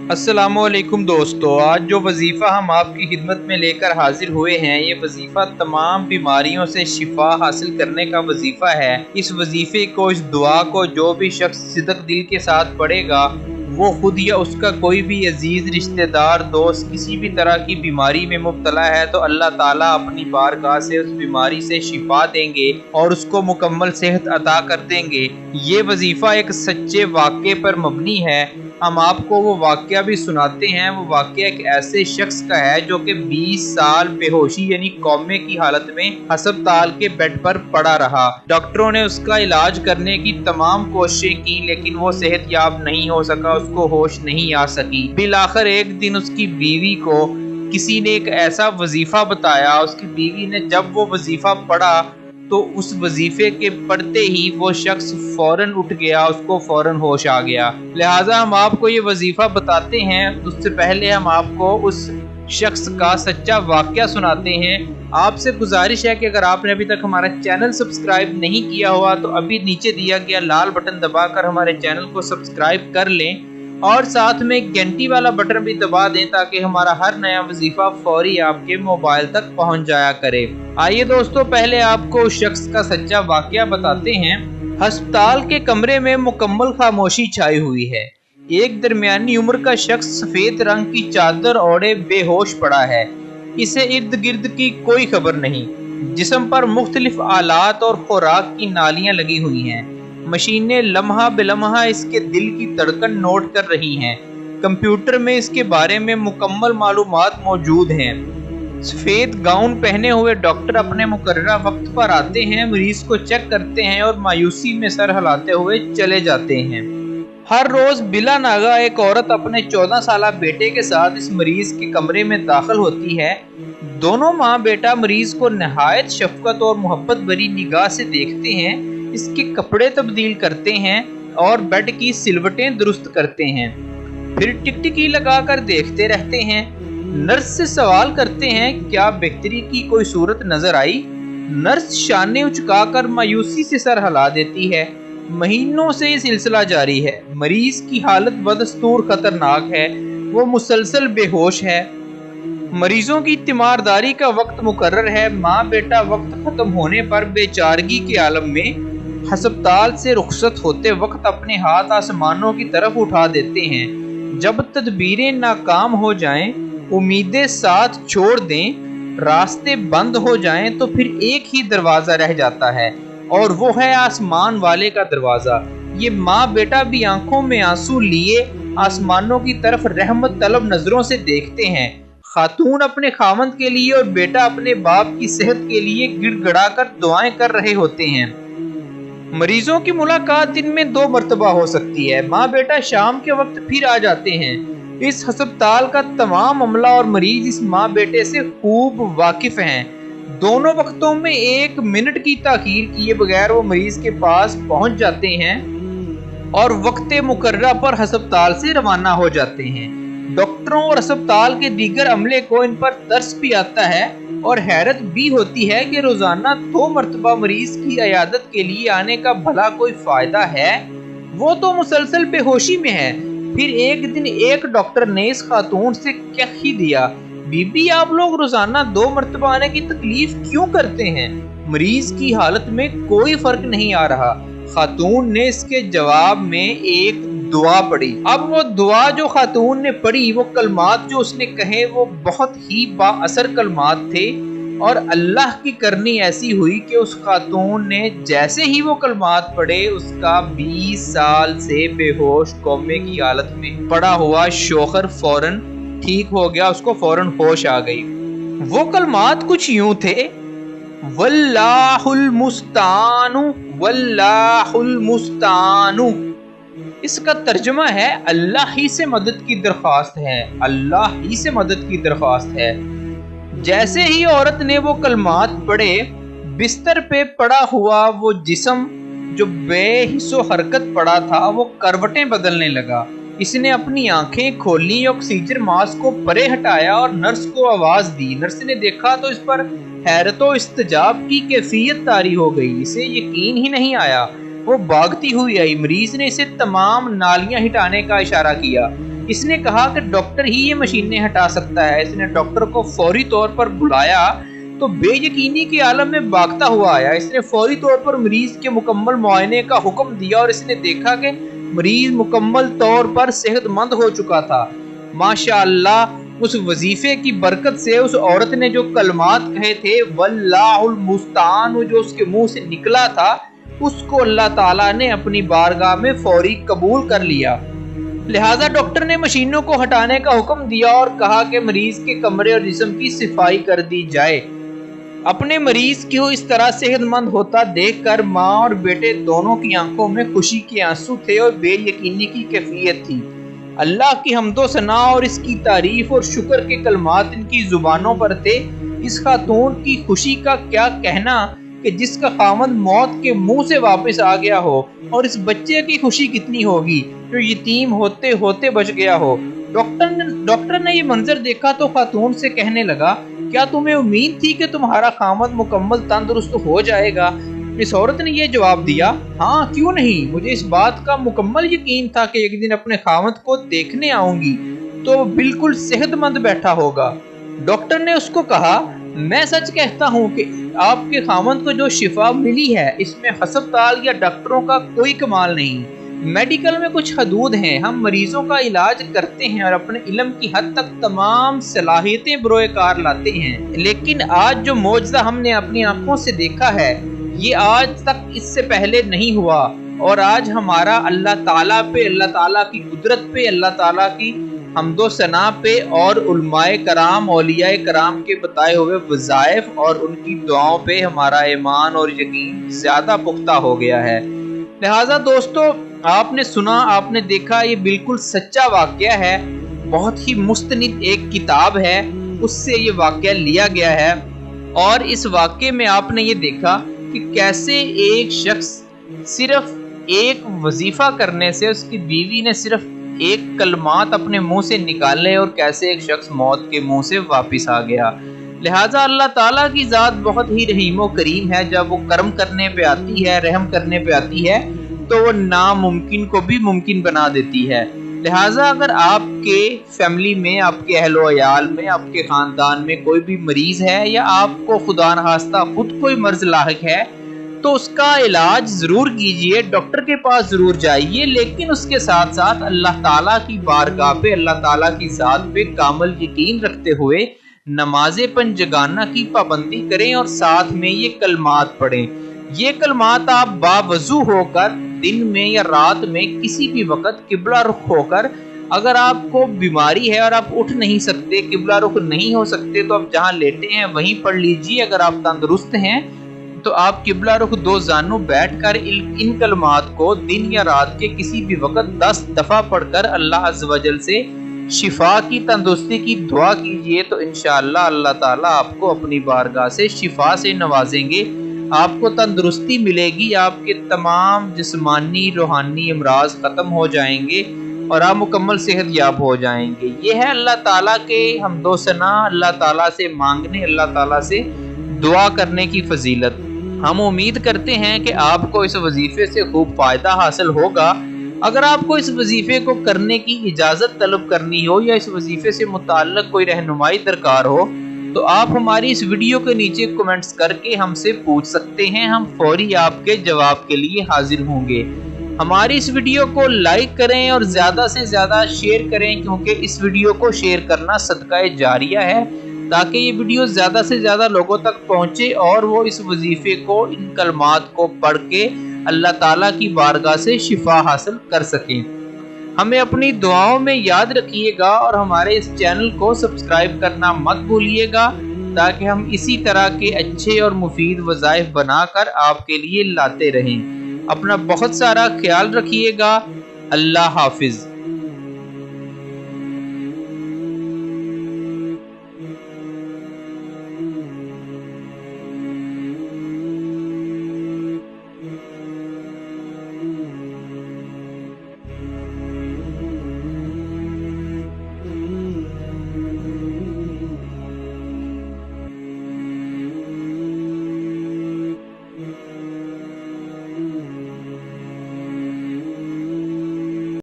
अस्सलामु अलैकुम दोस्तों, आज जो वजीफ़ा हम आपकी खिदमत में लेकर हाजिर हुए हैं, ये वजीफ़ा तमाम बीमारियों से शिफा हासिल करने का वजीफ़ा है। इस वजीफ़े को, इस दुआ को जो भी शख्स सिदक दिल के साथ पढ़ेगा, वो खुद या उसका कोई भी अजीज रिश्तेदार दोस्त किसी भी तरह की बीमारी में मुब्तला है तो अल्लाह ताला अपनी बारगाह से उस बीमारी से शिफा देंगे और उसको मुकम्मल सेहत अता कर देंगे। ये वजीफ़ा एक सच्चे वाक़े पर मबनी है। हम आपको वो वाक़या भी सुनाते हैं। वो वाक़या एक ऐसे शख्स का है जो कि 20 साल बेहोशी यानी कोमे की हालत में अस्पताल के बेड पर पड़ा रहा। डॉक्टरों ने उसका इलाज करने की तमाम कोशिशें की, लेकिन वो सेहतयाब नहीं हो सका, उसको होश नहीं आ सकी। बिल आखिर एक दिन उसकी बीवी को किसी ने एक ऐसा वजीफा बताया। उसकी बीवी ने जब वो वजीफा पढ़ा तो उस वजीफे के पढ़ते ही वो शख्स फौरन उठ गया, उसको फौरन होश आ गया। लिहाजा हम आपको ये वजीफा बताते हैं, उससे पहले हम आपको उस शख्स का सच्चा वाक़या सुनाते हैं। आपसे गुजारिश है कि अगर आपने अभी तक हमारा चैनल सब्सक्राइब नहीं किया हुआ तो अभी नीचे दिया गया लाल बटन दबाकर हमारे चैनल को सब्सक्राइब कर लें और साथ में घंटी वाला बटन भी दबा दें ताकि हमारा हर नया वजीफा फौरी आपके मोबाइल तक पहुंच जाया करे। आइए दोस्तों, पहले आपको उस शख्स का सच्चा वाक़या बताते हैं। अस्पताल के कमरे में मुकम्मल खामोशी छाई हुई है। एक दरमियानी उम्र का शख्स सफेद रंग की चादर ओढ़े बेहोश पड़ा है। इसे इर्द गिर्द की कोई खबर नहीं। जिस्म पर मुख्तलिफ आलात और खुराक की नालियां लगी हुई हैं। मशीनें लम्हा बेलम्हा इसके दिल की धड़कन नोट कर रही हैं। कंप्यूटर में इसके बारे में मुकम्मल मालूमात मौजूद हैं। सफेद गाउन पहने हुए डॉक्टर अपने मुकर्ररा वक्त पर आते हैं, मरीज को चेक करते हैं और मायूसी में सर हिलाते हुए चले जाते हैं। हर रोज बिला नागा एक औरत अपने 14 साला बेटे के साथ इस मरीज के कमरे में दाखिल होती है। दोनों माँ बेटा मरीज को नहायत शफकत और मोहब्बत भरी निगाह से देखते हैं, इसके कपड़े तब्दील करते हैं और बेड की सिलवटें दुरुस्त करते हैं। फिर टिकटिकी लगाकर देखते रहते हैं। नर्स से सवाल करते हैं, क्या बेहतरी की कोई सूरत नजर आई? नर्स शाने उचकाकर मायूसी से सर हिला देती है। महीनों से ये सिलसिला जारी है। मरीज की हालत बदस्तूर खतरनाक है, वो मुसलसल बेहोश है। मरीजों की तीमारदारी का वक्त मुकर्रर है। माँ बेटा वक्त खत्म होने पर बेचारगी के आलम में अस्पताल से रुखसत होते वक्त अपने हाथ आसमानों की तरफ उठा देते हैं। जब तदबीरें नाकाम हो जाएं, उम्मीदें साथ छोड़ दें, रास्ते बंद हो जाएं, तो फिर एक ही दरवाजा रह जाता है और वो है आसमान वाले का दरवाजा। ये माँ बेटा भी आंखों में आंसू लिए आसमानों की तरफ रहमत तलब नजरों से देखते हैं। खातून अपने खामंद के लिए और बेटा अपने बाप की सेहत के लिए गिड़गड़ा कर दुआएं कर रहे होते हैं। मरीजों की मुलाकात दिन में 2 मरतबा हो सकती है। माँ बेटा शाम के वक्त फिर आ जाते हैं। इस अस्पताल का तमाम अमला और मरीज इस माँ बेटे से खूब वाकिफ हैं। दोनों वक्तों में 1 मिनट की ताखीर किए बगैर वो मरीज के पास पहुंच जाते हैं और वक्ते मुकर्ररा पर अस्पताल से रवाना हो जाते हैं। डॉक्टरों और अस्पताल के दीगर अमले को इन पर तरस भी आता है और हैरत भी होती है कि रोजाना 2 मरतबा मरीज की इयादत के लिए आने का भला कोई फायदा है? वो तो मुसलसल बेहोशी में है। फिर एक दिन एक डॉक्टर ने इस खातून से कह ही दिया, बीबी आप लोग रोजाना 2 मरतबा आने की तकलीफ क्यों करते हैं? मरीज की हालत में कोई फर्क नहीं आ रहा। खातून ने इसके जवाब में एक दुआ पढ़ी। अब वो दुआ जो खातून ने पढ़ी, वो कलमात जो उसने कहे, वो बहुत ही बाअसर कलमात थे और अल्लाह की करनी ऐसी हुई कि उस खातून ने जैसे ही वो कलमात पढ़े, उसका 20 साल से बेहोश कोमे की हालत में पड़ा हुआ शौहर फौरन ठीक हो गया, उसको फौरन होश आ गई। वो कलमात कुछ यूं थे, वल्लाहुल मुस्तानु वल्लाहुल मुस्तानु। इसका तर्जुमा है, अल्लाह ही से मदद की दरख्वास्त है, अल्लाह ही से मदद की दरख्वास्त है। जैसे ही औरत ने वो कलमात पढ़े, बिस्तर पे पड़ा हुआ वो जिस्म जो बेहिस्सो हरकत पड़ा था, वो करवटें बदलने लगा। इसने अपनी आंखें खोली, ऑक्सीजन मास्क को परे हटाया और नर्स को आवाज दी। नर्स ने देखा तो इस पर हैरत और इस्तजाब की कैफियत तारी हो गई। इसे यकीन ही नहीं आया। वो भागती हुई आई। मरीज ने इसे तमाम नालियां हटाने का इशारा किया। اس نے کہا کہ ڈاکٹر ہی یہ مشینیں ہٹا سکتا ہے۔ اس نے ڈاکٹر کو فوری طور پر بلایا تو بے یقینی کے عالم میں بھاگتا ہوا آیا۔ اس نے فوری طور پر مریض کے مکمل معائنے کا حکم دیا اور اس نے دیکھا کہ مریض مکمل طور پر صحت مند ہو چکا تھا۔ ماشاءاللہ اس وظیفے کی برکت سے اس عورت نے جو کلمات کہے تھے واللہ المستعان، جو اس کے منہ سے نکلا تھا، اس کو اللہ تعالیٰ نے اپنی بارگاہ میں فوری قبول کر لیا۔ لہٰذا ڈاکٹر نے مشینوں کو ہٹانے کا حکم دیا اور کہا کہ مریض کے کمرے اور جسم کی صفائی کر دی جائے۔ اپنے مریض کو اس طرح صحت مند ہوتا دیکھ کر ماں اور بیٹے دونوں کی آنکھوں میں خوشی کے آنسو تھے اور بے یقینی کی کیفیت تھی۔ اللہ کی حمد و ثنا اور اس کی تعریف اور شکر کے کلمات ان کی زبانوں پر تھے۔ اس خاتون کی خوشی کا کیا کہنا کہ جس کا خاوند موت کے منہ سے واپس آ گیا ہو، اور اس بچے کی خوشی کتنی ہوگی جو یتیم ہوتے ہوتے بچ گیا ہو۔ ڈاکٹر نے یہ منظر دیکھا تو خاتون سے کہنے لگا، کیا تمہیں امید تھی کہ تمہارا خاوند مکمل تندرست ہو جائے گا؟ اس عورت نے یہ جواب دیا، ہاں کیوں نہیں، مجھے اس بات کا مکمل یقین تھا کہ ایک دن اپنے خاوند کو دیکھنے آؤں گی تو وہ بالکل صحت مند بیٹھا ہوگا۔ ڈاکٹر نے اس کو کہا، میں سچ کہتا ہوں کہ آپ کے خاوند کو جو شفا ملی ہے اس میں ہسپتال یا ڈاکٹروں کا کوئی کمال نہیں۔ میڈیکل میں کچھ حدود ہیں، ہم مریضوں کا علاج کرتے ہیں اور اپنے علم کی حد تک تمام صلاحیتیں بروئے کار لاتے ہیں، لیکن آج جو معجزہ ہم نے اپنی آنکھوں سے دیکھا ہے یہ آج تک اس سے پہلے نہیں ہوا، اور آج ہمارا اللہ تعالیٰ پہ، اللہ تعالیٰ کی قدرت پہ، اللہ تعالیٰ کی حمد و ثنا پہ اور علماء کرام، اولیاء کرام کے بتائے ہوئے وظائف اور ان کی دعاؤں پہ ہمارا ایمان اور یقین زیادہ پختہ ہو گیا ہے۔ لہٰذا دوستو، آپ نے سنا، آپ نے دیکھا، یہ بالکل سچا واقعہ ہے، بہت ہی مستند ایک کتاب ہے، اس سے یہ واقعہ لیا گیا ہے۔ اور اس واقعے میں آپ نے یہ دیکھا کہ کیسے ایک شخص صرف ایک وظیفہ کرنے سے، اس کی بیوی نے صرف ایک کلمات اپنے منہ سے نکالے اور کیسے ایک شخص موت کے منہ سے واپس آ گیا۔ لہٰذا اللہ تعالیٰ کی ذات بہت ہی رحیم و کریم ہے، جب وہ کرم کرنے پہ آتی ہے، رحم کرنے پہ آتی ہے تو وہ ناممکن کو بھی ممکن بنا دیتی ہے۔ لہٰذا اگر آپ کے فیملی میں، آپ کے اہل و عیال میں، آپ کے خاندان میں کوئی بھی مریض ہے یا آپ کو خدا نخواستہ خود کوئی مرض لاحق ہے تو اس کا علاج ضرور کیجئے، ڈاکٹر کے پاس ضرور جائیے، لیکن اس کے ساتھ ساتھ اللہ تعالیٰ کی بارگاہ پہ، اللہ تعالیٰ کی ذات پہ کامل یقین رکھتے ہوئے نماز پنجگانہ کی پابندی کریں اور ساتھ میں یہ کلمات پڑھیں۔ یہ کلمات آپ باوضو ہو کر دن میں یا رات میں کسی بھی وقت قبلہ رخ ہو کر، اگر آپ کو بیماری ہے اور آپ اٹھ نہیں سکتے، قبلہ رخ نہیں ہو سکتے، تو آپ جہاں لیٹے ہیں وہیں پڑھ لیجئے۔ اگر آپ تندرست ہیں تو آپ قبلہ رخ دو زانو بیٹھ کر ان کلمات کو دن یا رات کے کسی بھی وقت 10 دفعہ پڑھ کر اللہ عز و جل سے شفا کی، تندرستی کی دعا کیجئے، تو انشاءاللہ اللہ تعالیٰ آپ کو اپنی بارگاہ سے شفا سے نوازیں گے، آپ کو تندرستی ملے گی، آپ کے تمام جسمانی روحانی امراض ختم ہو جائیں گے اور آپ مکمل صحت یاب ہو جائیں گے۔ یہ ہے اللہ تعالیٰ کے حمد و ثنا، اللہ تعالیٰ سے مانگنے، اللہ تعالیٰ سے دعا کرنے کی فضیلت۔ ہم امید کرتے ہیں کہ آپ کو اس وظیفے سے خوب فائدہ حاصل ہوگا۔ اگر آپ کو اس وظیفے کو کرنے کی اجازت طلب کرنی ہو یا اس وظیفے سے متعلق کوئی رہنمائی درکار ہو تو آپ ہماری اس ویڈیو کے نیچے کمنٹس کر کے ہم سے پوچھ سکتے ہیں، ہم فوری آپ کے جواب کے لیے حاضر ہوں گے۔ ہماری اس ویڈیو کو لائک کریں اور زیادہ سے زیادہ شیئر کریں، کیونکہ اس ویڈیو کو شیئر کرنا صدقہ جاریہ ہے، تاکہ یہ ویڈیو زیادہ سے زیادہ لوگوں تک پہنچے اور وہ اس وظیفے کو، ان کلمات کو پڑھ کے اللہ تعالیٰ کی بارگاہ سے شفا حاصل کر سکیں۔ ہمیں اپنی دعاؤں میں یاد رکھیے گا اور ہمارے اس چینل کو سبسکرائب کرنا مت بھولیے گا، تاکہ ہم اسی طرح کے اچھے اور مفید وظائف بنا کر آپ کے لیے لاتے رہیں۔ اپنا بہت سارا خیال رکھیے گا۔ اللہ حافظ۔